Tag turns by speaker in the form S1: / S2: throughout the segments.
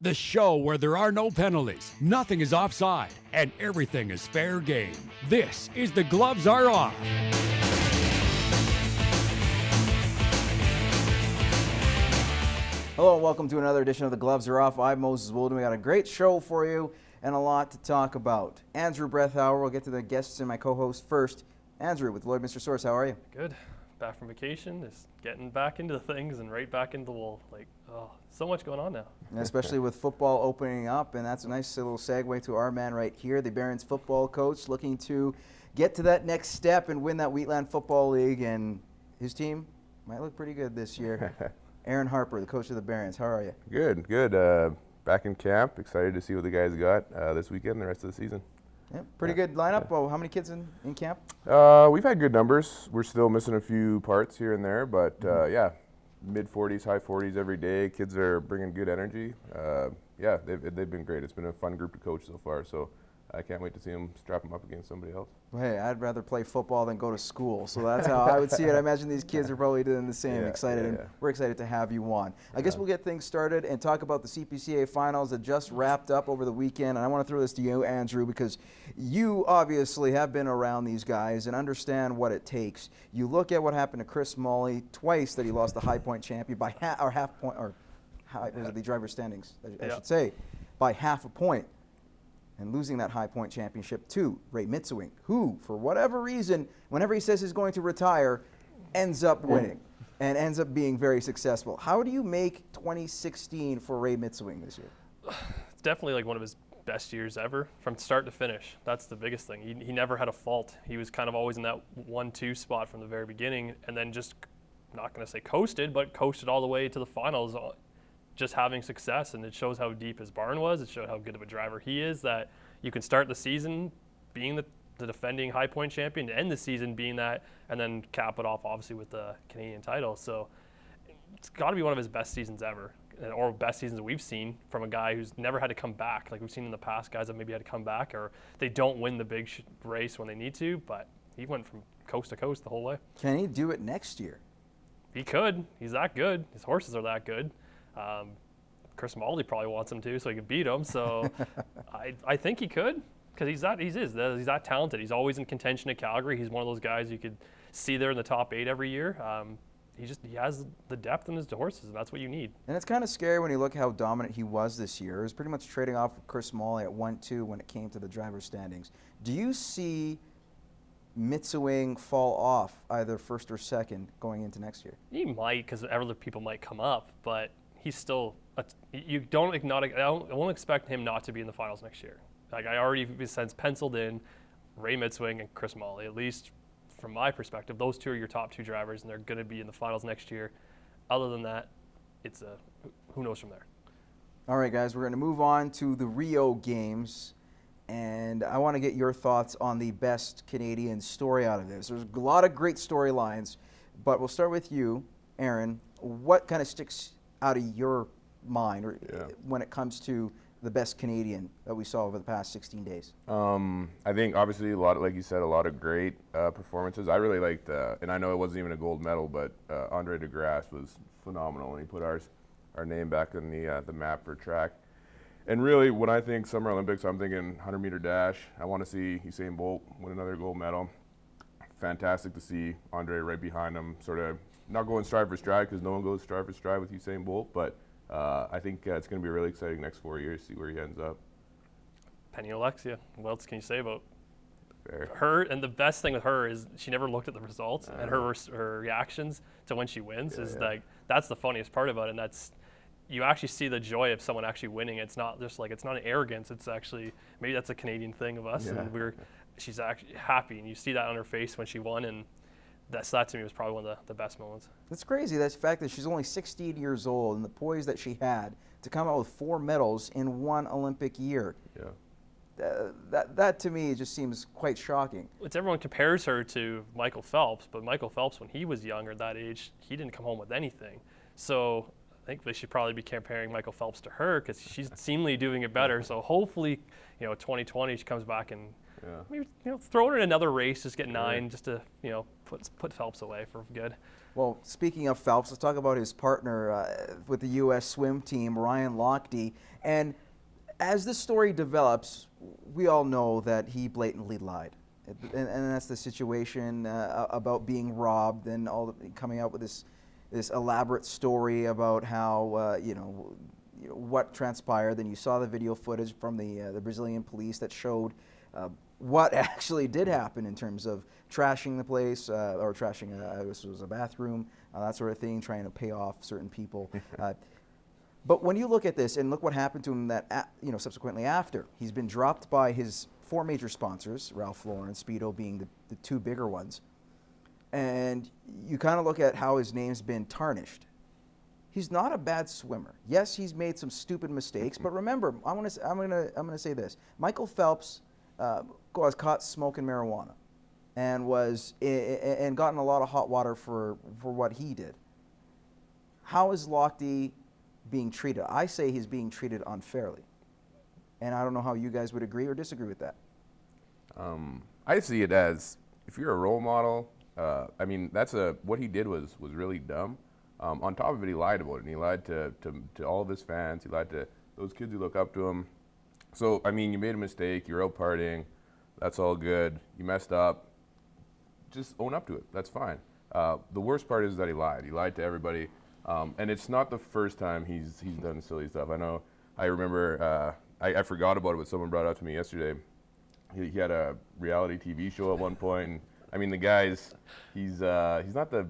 S1: The show where there are no penalties, nothing is offside, and everything is fair game. This is The Gloves Are Off.
S2: Hello and welcome to another edition of The Gloves Are Off. I'm Moses Woldu. We got a great show for you and a lot to talk about. Andrew Brethauer, we'll get to the guests and my co-host first. Andrew with Lloyd Mr. Source, how are you?
S3: Good. Back from vacation, just getting back into things and right back into the wool. So much going on now.
S2: And especially with football opening up, and that's a nice little segue to our man right here, the Barons football coach, looking to get to that next step and win that Wheatland Football League, and his team might look pretty good this year. Aaron Harper, the coach of the Barons, how are you?
S4: Good. Back in camp, excited to see what the guys got this weekend and the rest of the season.
S2: Yeah, pretty good lineup. Oh, how many kids in camp?
S4: We've had good numbers. We're still missing a few parts here and there, but yeah, mid-40s, high 40s every day. Kids are bringing good energy. Yeah, they've been great. It's been a fun group to coach so far, so I can't wait to see them strap them up against somebody else.
S2: Well, hey, I'd rather play football than go to school, so that's how I would see it. I imagine these kids are probably doing the same. And we're excited to have you on. I guess we'll get things started and talk about the CPCA Finals that just wrapped up over the weekend. And I want to throw this to you, Andrew, because you obviously have been around these guys and understand what it takes. You look at what happened to Chris Molly twice, that he lost the High Point champion by half point, or was it the driver's standings, I should say, by half a point. And losing that High Point championship to Ray Mitsewing, who, for whatever reason, whenever he says he's going to retire, ends up winning and ends up being very successful. How do you make 2016 for Ray Mitsewing this year?
S3: It's definitely like one of his best years ever from start to finish. That's the biggest thing. He never had a fault. He was kind of always in that 1-2 spot from the very beginning, and then just, not going to say coasted, but coasted all the way to the finals, just having success. And it shows how deep his barn was. It showed how good of a driver he is, that you can start the season being the defending High Point champion, end the season being that, and then cap it off obviously with the Canadian title. So it's got to be one of his best seasons ever, or best seasons we've seen from a guy who's never had to come back. Like we've seen in the past, guys that maybe had to come back, or they don't win the big race when they need to, but he went from coast to coast the whole way.
S2: Can he do it next year?
S3: He could. He's that good. His horses are that good. Chris Molly probably wants him to, so he can beat him. So I think he could, because he's that talented. He's always in contention at Calgary. He's one of those guys you could see there in the top 8 every year. He has the depth in his horses, and that's what you need. And
S2: it's kind of scary when you look how dominant he was this year. He was pretty much trading off with Chris Molly at 1-2 when it came to the driver's standings. Do you see Mitsewing fall off either first or second going into next year?
S3: He might, because other people might come up, but he's still I won't expect him not to be in the finals next year. Like I already since penciled in Ray Mitsewing and Chris Molly. At least from my perspective, those two are your top 2 drivers, and they're going to be in the finals next year. Other than that, it's who knows from there.
S2: All right, guys, we're going to move on to the Rio Games, and I want to get your thoughts on the best Canadian story out of this. There's a lot of great storylines, but we'll start with you, Aaron. What kind of sticks out of your mind when it comes to the best Canadian that we saw over the past 16 days?
S4: I think obviously a lot, like you said, a lot of great performances. I really liked, and I know it wasn't even a gold medal, but Andre DeGrasse was phenomenal, and he put our name back on the map for track. And really, when I think Summer Olympics, I'm thinking 100-meter dash. I want to see Usain Bolt win another gold medal. Fantastic to see Andre right behind him, sort of not going stride for stride, because no one goes stride for stride with Usain Bolt, but I think it's going to be really exciting next 4 years, see where he ends up.
S3: Penny Alexia, what else can you say about
S4: Fair.
S3: her? And the best thing with her is she never looked at the results, and her reactions to when she wins like, that's the funniest part about it. And that's, you actually see the joy of someone actually winning. It's not just like, it's not an arrogance. It's actually, maybe that's a Canadian thing of us, and she's actually happy, and you see that on her face when she won, and that to me was probably one of the best moments. It's
S2: crazy, that fact that she's only 16 years old, and the poise that she had to come out with 4 medals in 1 Olympic year. That to me just seems quite shocking.
S3: Everyone compares her to Michael Phelps, but Michael Phelps, when he was younger, that age, he didn't come home with anything. So I think they should probably be comparing Michael Phelps to her, because she's seemingly doing it better. So hopefully, 2020 she comes back and maybe throw her in another race, just get 9, just to put Phelps away for good.
S2: Well, speaking of Phelps, let's talk about his partner with the U.S. swim team, Ryan Lochte. And as this story develops, we all know that he blatantly lied. And that's the situation about being robbed and coming out with this elaborate story about how, what transpired. Then you saw the video footage from the Brazilian police that showed what actually did happen in terms of trashing the place or trashing, this was a bathroom, that sort of thing, trying to pay off certain people. But when you look at this and look what happened to him subsequently after, he's been dropped by his 4 major sponsors, Ralph Lauren, Speedo being the 2 bigger ones. And you kind of look at how his name's been tarnished. He's not a bad swimmer. Yes, he's made some stupid mistakes, but remember, I'm gonna say this: Michael Phelps was caught smoking marijuana, and and gotten a lot of hot water for what he did. How is Lochte being treated? I say he's being treated unfairly, and I don't know how you guys would agree or disagree with that.
S4: I see it as, if you're a role model, what he did was really dumb. On top of it, he lied about it, and he lied to all of his fans. He lied to those kids who look up to him. So, you made a mistake. You're out partying. That's all good. You messed up. Just own up to it. That's fine. The worst part is that he lied. He lied to everybody. And it's not the first time he's done silly stuff. I remember, I forgot about it, but someone brought it up to me yesterday. He had a reality TV show at one point, and the guy's he's not the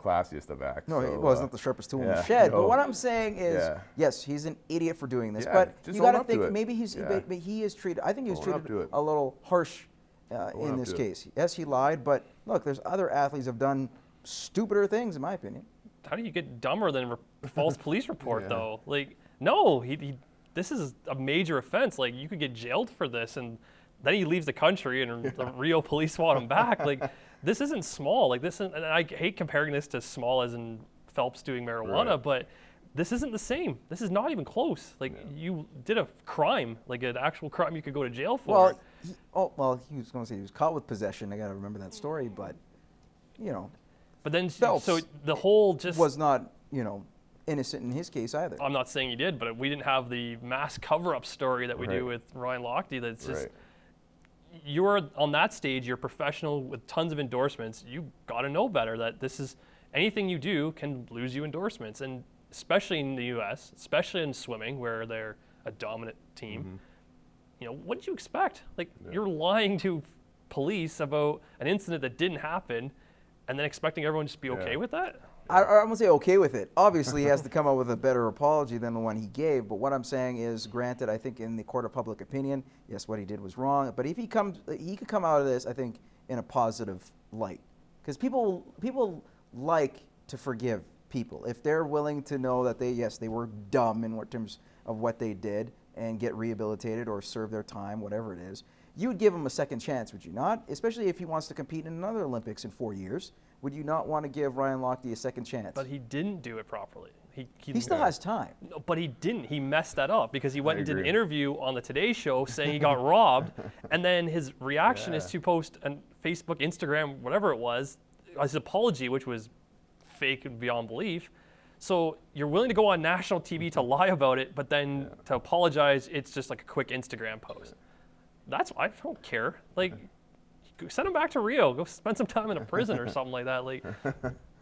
S4: classiest of acts.
S2: No,
S4: so,
S2: he's not the sharpest tool in the shed. No. But what I'm saying is, yes, he's an idiot for doing this. But you got to think maybe he is treated. I think he was treated a little harsh in this case. Yes, he lied, but look, there's other athletes have done stupider things, in my opinion.
S3: How do you get dumber than a false police report, though? No, this is a major offense. You could get jailed for this, and then he leaves the country, and the Rio police want him back. This isn't small. And I hate comparing this to small as in Phelps doing marijuana, but this isn't the same. This is not even close. You did a crime, an actual crime you could go to jail for.
S2: Well, he was going to say he was caught with possession. I got to remember that story, but
S3: But then,
S2: Phelps
S3: so the whole just
S2: was not, innocent in his case either.
S3: I'm not saying he did, but we didn't have the mass cover-up story that we do with Ryan Lochte. That's just you're on that stage. You're a professional with tons of endorsements. You got to know better that this is anything you do can lose you endorsements, and especially in the U.S., especially in swimming where they're a dominant team. What did you expect? You're lying to police about an incident that didn't happen, and then expecting everyone to just be okay with that?
S2: I won't say okay with it. Obviously, he has to come up with a better apology than the one he gave. But what I'm saying is, granted, I think in the court of public opinion, yes, what he did was wrong. But if he could come out of this, I think, in a positive light, because people like to forgive people if they're willing to know that they were dumb in terms of what they did and get rehabilitated or serve their time, whatever it is. You would give him a second chance, would you not? Especially if he wants to compete in another Olympics in 4 years. Would you not want to give Ryan Lochte a second chance?
S3: But he didn't do it properly.
S2: He still has time.
S3: No, but he didn't. He messed that up because he went and did an interview on the Today Show saying he got robbed, and then his reaction is to post on Facebook, Instagram, whatever it was, his apology, which was fake and beyond belief. So you're willing to go on national TV to lie about it, but then to apologize, it's just a quick Instagram post. I don't care. Send him back to Rio. Go spend some time in a prison or something like that.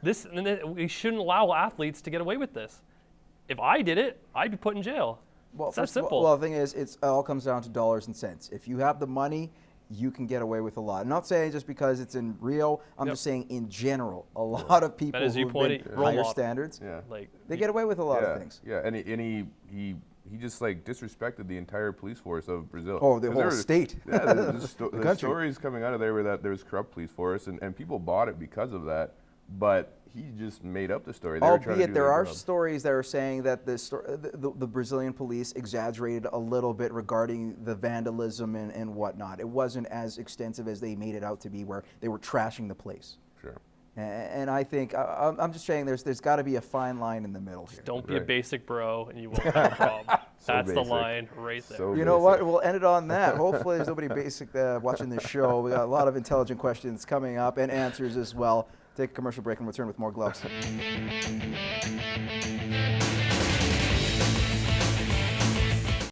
S3: We shouldn't allow athletes to get away with this. If I did it, I'd be put in jail.
S2: Well,
S3: it's that simple.
S2: Well, the thing is, it all comes down to dollars and cents. If you have the money, you can get away with a lot. I'm not saying just because it's in Rio. I'm just saying in general, a lot of people who've been higher standards, they get away with a lot of things.
S4: Yeah, and he just disrespected the entire police force of Brazil.
S2: Oh, the whole state.
S4: Yeah, the stories coming out of there were that there was corrupt police force, and people bought it because of that. But he just made up the story.
S2: Albeit there are stories that are saying that the Brazilian police exaggerated a little bit regarding the vandalism and whatnot. It wasn't as extensive as they made it out to be, where they were trashing the place.
S4: Sure.
S2: And I think I'm just saying there's got to be a fine line in the middle here.
S3: Don't be a basic bro, and you won't have a problem. That's the line right there.
S2: You know what? We'll end it on that. Hopefully, there's nobody basic watching this show. We got a lot of intelligent questions coming up and answers as well. Take a commercial break and return with more gloves.